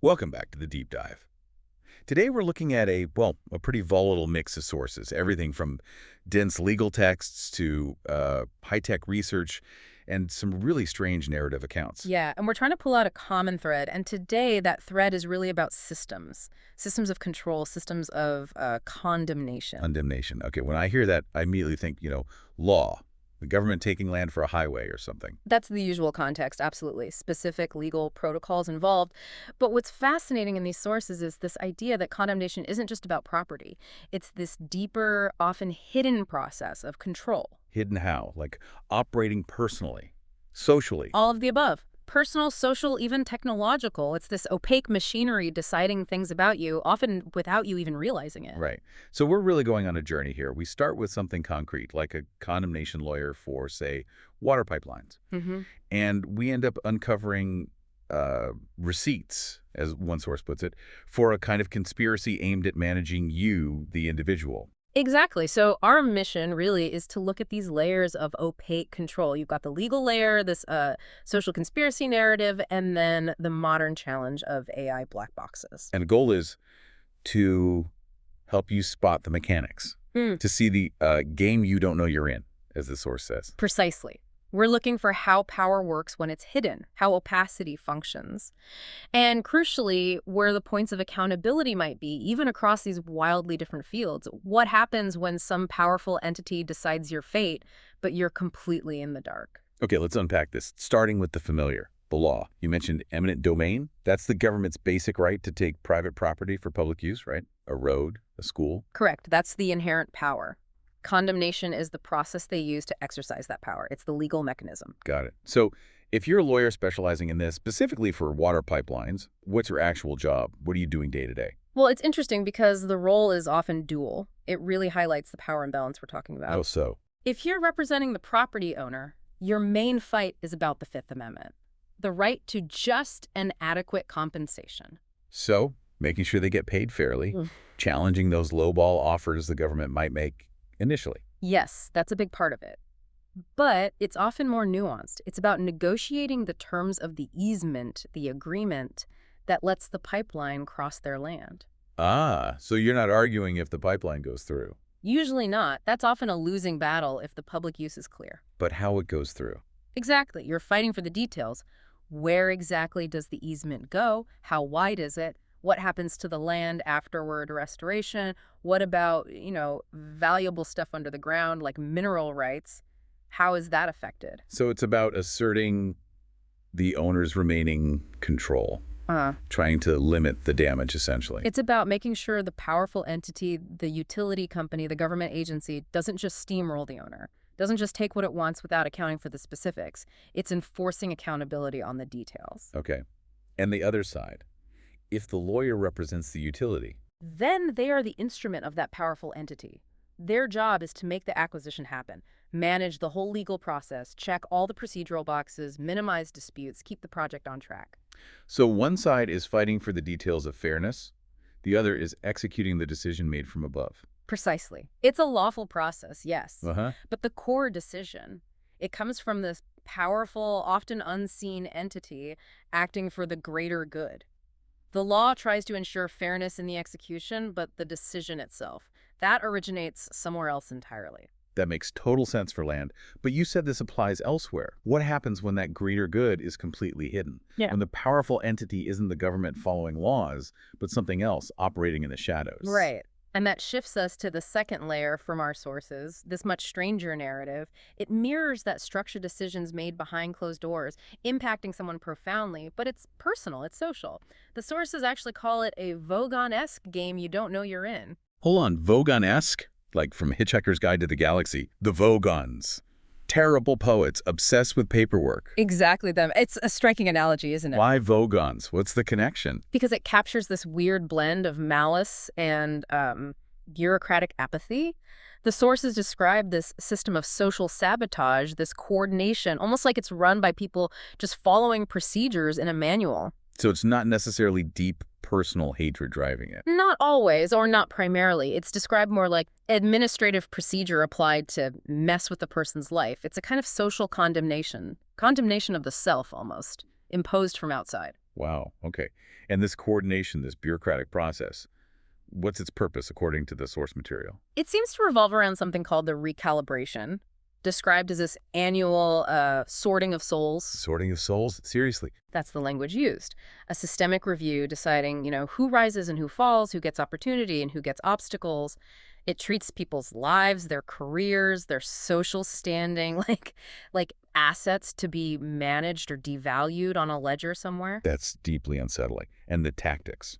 Welcome back to the Deep Dive. Today we're looking at a pretty volatile mix of sources, everything from dense legal texts to high-tech research and some really strange narrative accounts. Yeah, and we're trying to pull out a common thread. And today, that thread is really about systems of control, systems of condemnation. Condemnation. Okay, when I hear that, I immediately think, law, the government taking land for a highway or something. That's the usual context, absolutely. Specific legal protocols involved. But what's fascinating in these sources is this idea that condemnation isn't just about property. It's this deeper, often hidden process of control. Hidden how? Like operating personally, socially. All of the above. Personal, social, even technological. It's this opaque machinery deciding things about you, often without you even realizing it. Right. So we're really going on a journey here. We start with something concrete, like a condemnation lawyer for, say, water pipelines. hmm And we end up uncovering receipts, as one source puts it, for a kind of conspiracy aimed at managing you, the individual. Exactly. So our mission really is to look at these layers of opaque control. You've got the legal layer, this social conspiracy narrative, and then the modern challenge of AI black boxes. And the goal is to help you spot the mechanics, Mm. to see the game you don't know you're in, as the source says. Precisely. We're looking for how power works when it's hidden, how opacity functions, and crucially, where the points of accountability might be, even across these wildly different fields. What happens when some powerful entity decides your fate, but you're completely in the dark? Okay, let's unpack this, starting with the familiar, the law. You mentioned eminent domain. That's the government's basic right to take private property for public use, right? A road, a school. Correct. That's the inherent power. Condemnation is the process they use to exercise that power. It's the legal mechanism. Got it. So if you're a lawyer specializing in this, specifically for water pipelines, what's your actual job? What are you doing day to day? Well, it's interesting because the role is often dual. It really highlights the power imbalance we're talking about. Oh, so. If you're representing the property owner, your main fight is about the Fifth Amendment, the right to just and adequate compensation. So making sure they get paid fairly, challenging those lowball offers the government might make initially. Yes, that's a big part of it. But it's often more nuanced. It's about negotiating the terms of the easement, the agreement that lets the pipeline cross their land. Ah, so you're not arguing if the pipeline goes through, Usually not. That's often a losing battle if the public use is clear. but how it goes through. Exactly. You're fighting for the details. Where exactly does the easement go? How wide is it? What happens to the land afterward restoration? What about, valuable stuff under the ground like mineral rights? How is that affected? So it's about asserting the owner's remaining control, trying to limit the damage, essentially. It's about making sure the powerful entity, the utility company, the government agency, doesn't just steamroll the owner, doesn't just take what it wants without accounting for the specifics. It's enforcing accountability on the details. Okay. And the other side, if the lawyer represents the utility, Then they are the instrument of that powerful entity. Their job is to make the acquisition happen, manage the whole legal process, check all the procedural boxes, minimize disputes, keep the project on track. so one side is fighting for the details of fairness, the other is executing the decision made from above. Precisely. It's a lawful process, yes. Uh-huh. But the core decision, it comes from this powerful, often unseen entity acting for the greater good. The law tries to ensure fairness in the execution, but the decision itself, that originates somewhere else entirely. That makes total sense for land. But you said this applies elsewhere. What happens when that greater good is completely hidden? Yeah. When the powerful entity isn't the government following laws, but something else operating in the shadows. Right. And that shifts us to the second layer from our sources, this much stranger narrative. It mirrors that structured decisions made behind closed doors, impacting someone profoundly, but it's personal, it's social. The sources actually call it a Vogon-esque game you don't know you're in. Hold on, Vogon-esque? Like from Hitchhiker's Guide to the Galaxy. The Vogons. Terrible poets, obsessed with paperwork. Exactly them. It's a striking analogy, isn't it? Why Vogons? What's the connection? Because it captures this weird blend of malice and bureaucratic apathy. The sources describe this system of social sabotage, this coordination, almost like it's run by people just following procedures in a manual. So it's not necessarily deep personal hatred driving it. Not always, or not primarily. It's described more like administrative procedure applied to mess with the person's life. It's a kind of social condemnation of the self, almost, imposed from outside. Wow, okay. And this coordination, this bureaucratic process, what's its purpose according to the source material? It seems to revolve around something called the recalibration, described as this annual sorting of souls. Sorting of souls? Seriously? That's the language used. A systemic review deciding, who rises and who falls, who gets opportunity and who gets obstacles. It treats people's lives, their careers, their social standing, like assets to be managed or devalued on a ledger somewhere. That's deeply unsettling. And the tactics,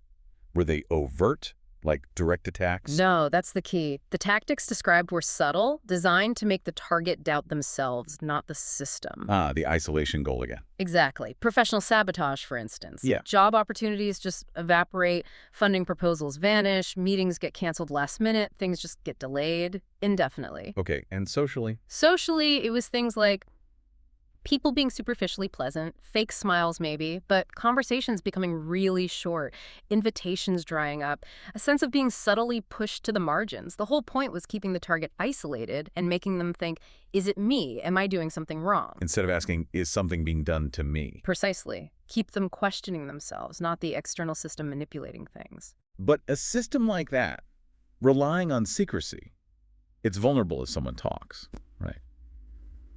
were they overt, like direct attacks? No, that's the key. The tactics described were subtle, designed to make the target doubt themselves, not the system. Ah, the isolation goal again. Exactly. Professional sabotage, for instance. Yeah. Job opportunities just evaporate, funding proposals vanish, meetings get canceled last minute, things just get delayed indefinitely. Okay, and socially? Socially, it was things like people being superficially pleasant, fake smiles maybe, but conversations becoming really short, invitations drying up, a sense of being subtly pushed to the margins. The whole point was keeping the target isolated and making them think, is it me? Am I doing something wrong? Instead of asking, is something being done to me? Precisely. Keep them questioning themselves, not the external system manipulating things. But a system like that, relying on secrecy, it's vulnerable if someone talks, right?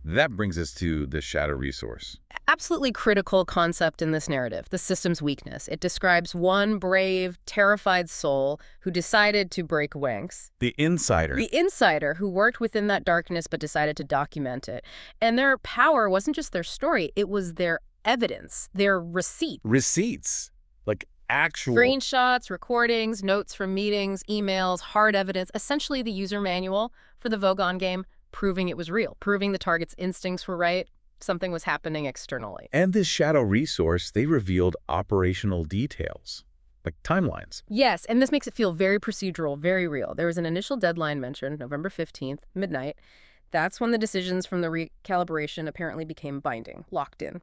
That brings us to the shadow resource. Absolutely critical concept in this narrative, the system's weakness. It describes one brave, terrified soul who decided to break ranks. The insider. The insider who worked within that darkness but decided to document it. And their power wasn't just their story, it was their evidence, their receipt. Receipts. Like actual... Screenshots, recordings, notes from meetings, emails, hard evidence, essentially the user manual for the Vogon game, proving it was real, proving the target's instincts were right, something was happening externally. And this shadow resource, they revealed operational details, like timelines. Yes, and this makes it feel very procedural, very real. There was an initial deadline mentioned, November 15th, midnight. That's when the decisions from the recalibration apparently became binding, locked in.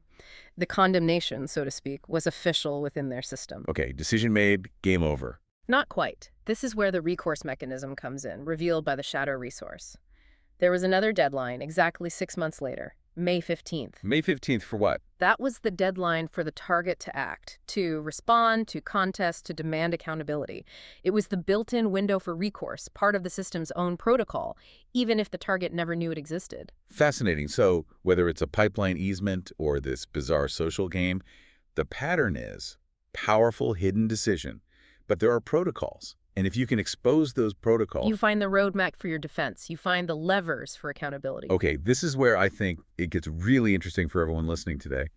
The condemnation, so to speak, was official within their system. Okay, decision made, game over. Not quite. This is where the recourse mechanism comes in, revealed by the shadow resource. There was another deadline, exactly 6 months later, May 15th. May 15th for what? That was the deadline for the target to act, to respond, to contest, to demand accountability. It was the built-in window for recourse, part of the system's own protocol, even if the target never knew it existed. Fascinating. So whether it's a pipeline easement or this bizarre social game, the pattern is powerful hidden decision, but there are protocols. And if you can expose those protocols... You find the roadmap for your defense. You find the levers for accountability. Okay, this is where I think it gets really interesting for everyone listening today.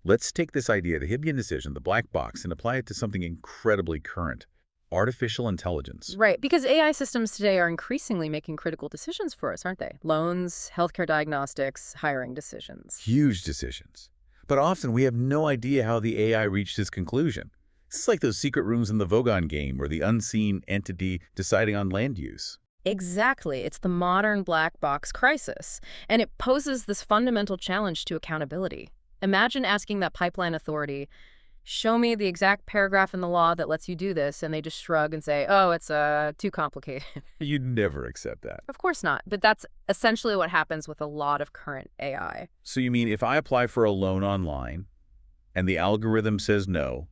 Let's take this idea, the hidden decision, the black box, and apply it to something incredibly current. Artificial intelligence. Right, because AI systems today are increasingly making critical decisions for us, aren't they? Loans, healthcare diagnostics, hiring decisions. Huge decisions. But often we have no idea how the AI reached this conclusion. It's like those secret rooms in the Vogon game or the unseen entity deciding on land use. Exactly. It's the modern black box crisis. And it poses this fundamental challenge to accountability. Imagine asking that pipeline authority, show me the exact paragraph in the law that lets you do this, and they just shrug and say, oh, it's too complicated. You'd never accept that. Of course not. But that's essentially what happens with a lot of current AI. So you mean if I apply for a loan online and the algorithm says no,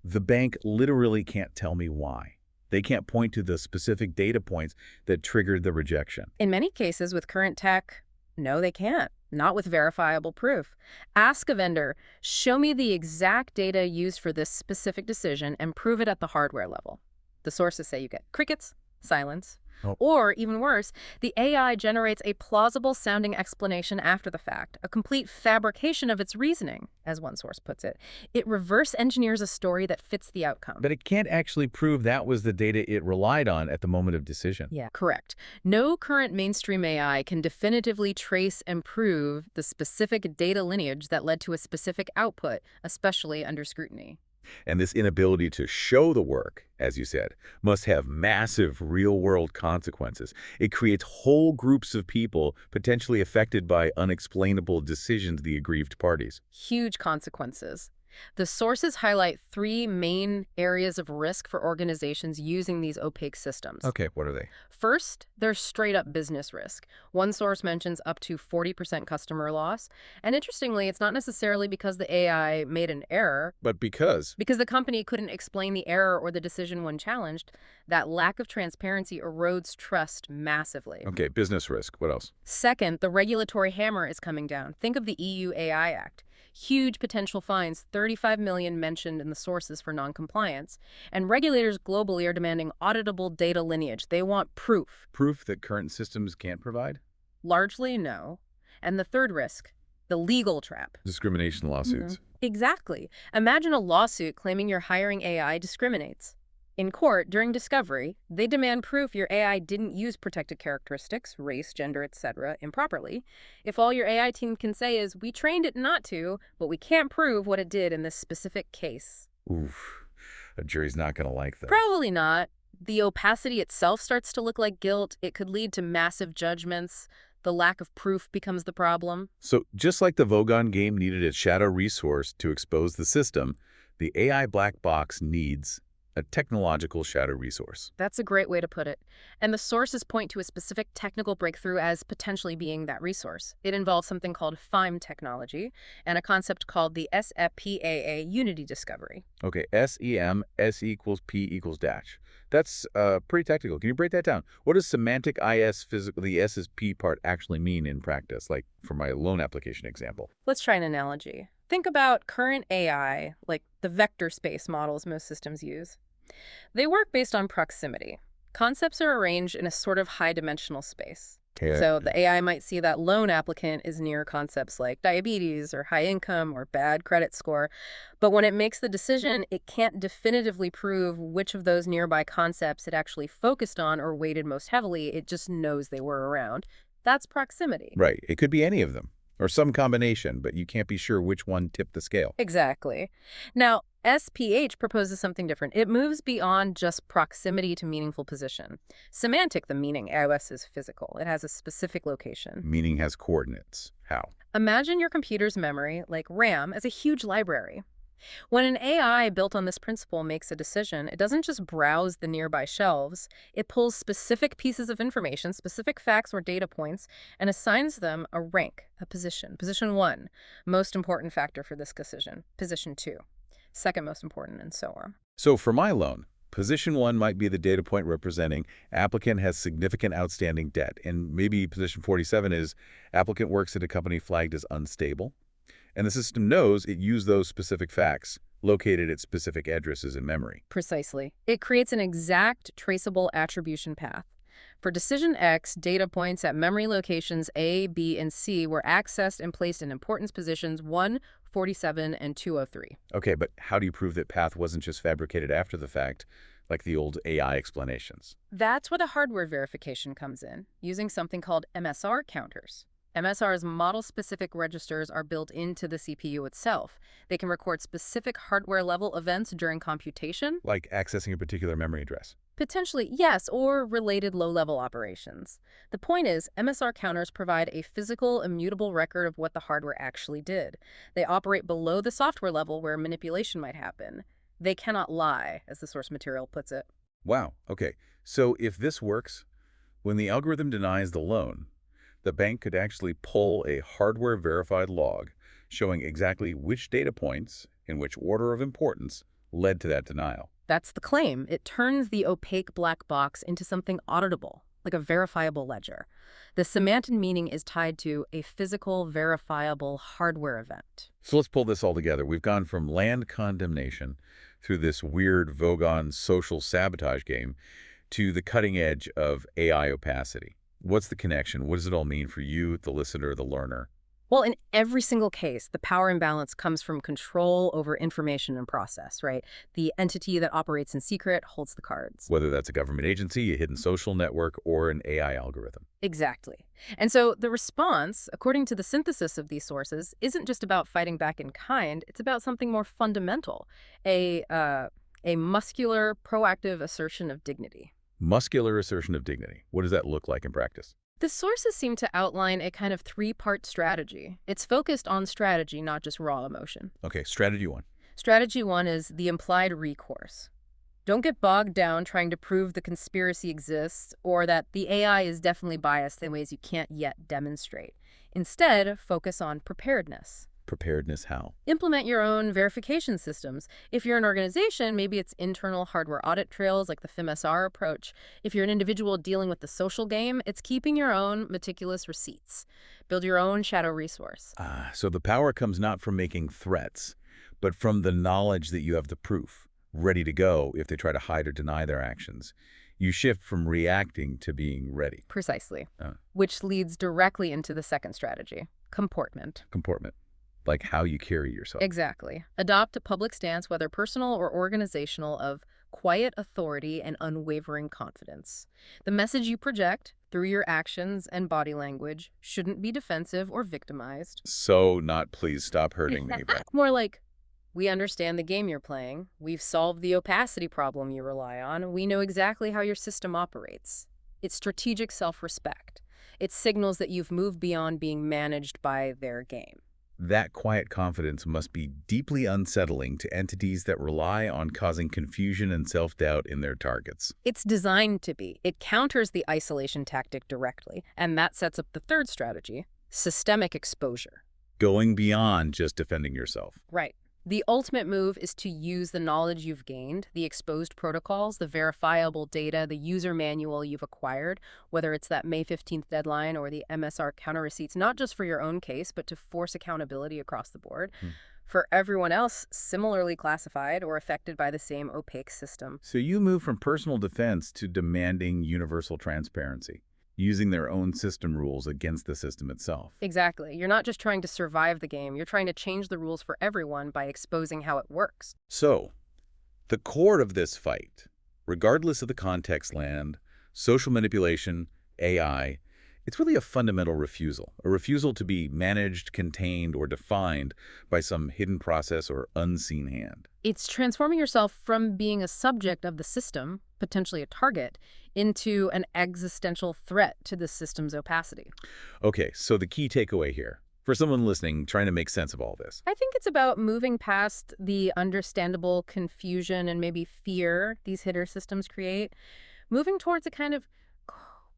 the bank literally can't tell me why. They can't point to the specific data points that triggered the rejection. In many cases with current tech, no, they can't. Not with verifiable proof. Ask a vendor, show me the exact data used for this specific decision and prove it at the hardware level. The sources say you get crickets, silence, or even worse, the AI generates a plausible-sounding explanation after the fact, a complete fabrication of its reasoning, as one source puts it. It reverse engineers a story that fits the outcome. But it can't actually prove that was the data it relied on at the moment of decision. Yeah, correct. No current mainstream AI can definitively trace and prove the specific data lineage that led to a specific output, especially under scrutiny. And this inability to show the work, as you said, must have massive real-world consequences. It creates whole groups of people potentially affected by unexplainable decisions of the aggrieved parties. Huge consequences. The sources highlight three main areas of risk for organizations using these opaque systems. Okay, what are they? First, there's straight-up business risk. One source mentions up to 40% customer loss. And interestingly, it's not necessarily because the AI made an error. But because. Because the company couldn't explain the error or the decision when challenged, that lack of transparency erodes trust massively. Okay, business risk. What else? Second, the regulatory hammer is coming down. Think of the EU AI Act. Huge potential fines, 35 million mentioned in the sources for noncompliance. And regulators globally are demanding auditable data lineage. They want proof. Proof that current systems can't provide? Largely, no. And the third risk, the legal trap. Discrimination lawsuits. Exactly. Imagine a lawsuit claiming your hiring AI discriminates. In court, during discovery, they demand proof your AI didn't use protected characteristics, race, gender, etc., improperly. If all your AI team can say is, we trained it not to, but we can't prove what it did in this specific case. Oof. A jury's not going to like that. Probably not. The opacity itself starts to look like guilt. It could lead to massive judgments. The lack of proof becomes the problem. So just like the Vogon game needed a shadow resource to expose the system, the AI black box needs a technological shadow resource. That's a great way to put it. And the sources point to a specific technical breakthrough as potentially being that resource. It involves something called FIME technology and a concept called the SFPAA unity discovery. Okay, SEM, S equals P equals dash. That's pretty technical. Can you break that down? What does semantic IS physical, the S's P part actually mean in practice, like for my loan application example? Let's try an analogy. Think about current AI, like the vector space models most systems use. They work based on proximity. Concepts are arranged in a sort of high-dimensional space. Okay. So the AI might see that loan applicant is near concepts like diabetes or high income or bad credit score. But when it makes the decision, it can't definitively prove which of those nearby concepts it actually focused on or weighted most heavily. It just knows they were around. That's proximity. Right. It could be any of them, or some combination, but you can't be sure which one tipped the scale. Exactly. Now, SPH proposes something different. It moves beyond just proximity to meaningful position. Semantic, the meaning, iOS is physical. It has a specific location. Meaning has coordinates. How? Imagine your computer's memory, like RAM, as a huge library. When an AI built on this principle makes a decision, it doesn't just browse the nearby shelves. It pulls specific pieces of information, specific facts or data points, and assigns them a rank, a position. Position 1, most important factor for this decision. Position 2, second most important, and so on. So for my loan, position 1 might be the data point representing applicant has significant outstanding debt, and maybe position 47 is applicant works at a company flagged as unstable. And the system knows it used those specific facts, located at specific addresses in memory. Precisely. It creates an exact traceable attribution path. For decision X, data points at memory locations A, B, and C were accessed and placed in importance positions 1, 47, and 203. Okay, but how do you prove that path wasn't just fabricated after the fact, like the old AI explanations? That's where the hardware verification comes in, using something called MSR counters. MSR's model-specific registers are built into the CPU itself. They can record specific hardware-level events during computation. Like accessing a particular memory address. Potentially, yes, or related low-level operations. The point is, MSR counters provide a physical, immutable record of what the hardware actually did. They operate below the software level where manipulation might happen. They cannot lie, as the source material puts it. Wow, okay. So if this works, when the algorithm denies the loan, the bank could actually pull a hardware-verified log showing exactly which data points, in which order of importance, led to that denial. That's the claim. It turns the opaque black box into something auditable, like a verifiable ledger. The semantic meaning is tied to a physical, verifiable hardware event. So let's pull this all together. We've gone from land condemnation through this weird Vogon social sabotage game to the cutting edge of AI opacity. What's the connection? What does it all mean for you, the listener, the learner? Well, in every single case, the power imbalance comes from control over information and process, right? The entity that operates in secret holds the cards. Whether that's a government agency, a hidden social network, or an AI algorithm. Exactly. And so the response, according to the synthesis of these sources, isn't just about fighting back in kind. It's about something more fundamental, a muscular, proactive assertion of dignity. Muscular assertion of dignity. What does that look like in practice? The sources seem to outline a kind of three-part strategy. It's focused on strategy, not just raw emotion. Okay, strategy 1. Strategy one is the implied recourse. Don't get bogged down trying to prove the conspiracy exists or that the AI is definitely biased in ways you can't yet demonstrate. Instead, focus on preparedness. Preparedness how? Implement your own verification systems. If you're an organization, maybe it's internal hardware audit trails like the FIMSR approach. If you're an individual dealing with the social game, it's keeping your own meticulous receipts. Build your own shadow resource. So the power comes not from making threats, but from the knowledge that you have the proof, ready to go if they try to hide or deny their actions. You shift from reacting to being ready. Precisely. Uh, Which leads directly into the second strategy, comportment. Comportment, like how you carry yourself. Exactly. Adopt a public stance, whether personal or organizational, of quiet authority and unwavering confidence. The message you project through your actions and body language shouldn't be defensive or victimized. So not please stop hurting me, but More like, we understand the game you're playing. We've solved the opacity problem you rely on. We know exactly how your system operates. It's strategic self-respect. It signals that you've moved beyond being managed by their game. that quiet confidence must be deeply unsettling to entities that rely on causing confusion and self-doubt in their targets. It's designed to be. It counters the isolation tactic directly, and that sets up the third strategy, systemic exposure. Going beyond just defending yourself. Right. The ultimate move is to use the knowledge you've gained, the exposed protocols, the verifiable data, the user manual you've acquired, whether it's that May 15th deadline or the MSR counter receipts, not just for your own case, but to force accountability across the board for everyone else similarly classified or affected by the same opaque system. So you move from personal defense to demanding universal transparency, using their own system rules against the system itself. Exactly. You're not just trying to survive the game. You're trying to change the rules for everyone by exposing how it works. So, the core of this fight, regardless of the context land, social manipulation, AI, it's really a fundamental refusal. A refusal to be managed, contained, or defined by some hidden process or unseen hand. It's transforming yourself from being a subject of the system, potentially a target, into an existential threat to the system's opacity. Okay, so the key takeaway here, for someone listening trying to make sense of all this. I think it's about moving past the understandable confusion and maybe fear these hitter systems create, moving towards a kind of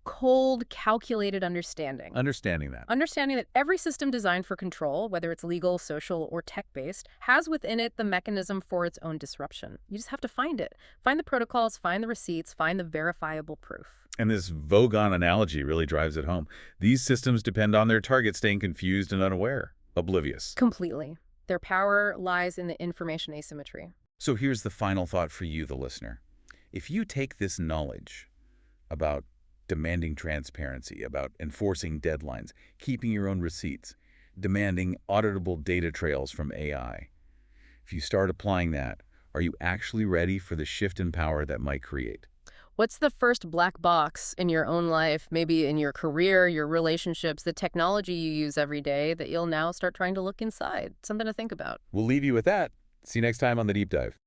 cold, calculated understanding. Understanding that. Understanding that every system designed for control, whether it's legal, social, or tech-based, has within it the mechanism for its own disruption. You just have to find it. Find the protocols, find the receipts, find the verifiable proof. And this Vogon analogy really drives it home. These systems depend on their target staying confused and unaware, oblivious. Completely. Their power lies in the information asymmetry. So here's the final thought for you, the listener. If you take this knowledge about demanding transparency, about enforcing deadlines, keeping your own receipts, demanding auditable data trails from AI, if you start applying that, are you actually ready for the shift in power that might create? What's the first black box in your own life, maybe in your career, your relationships, the technology you use every day that you'll now start trying to look inside? Something to think about. We'll leave you with that. See you next time on The Deep Dive.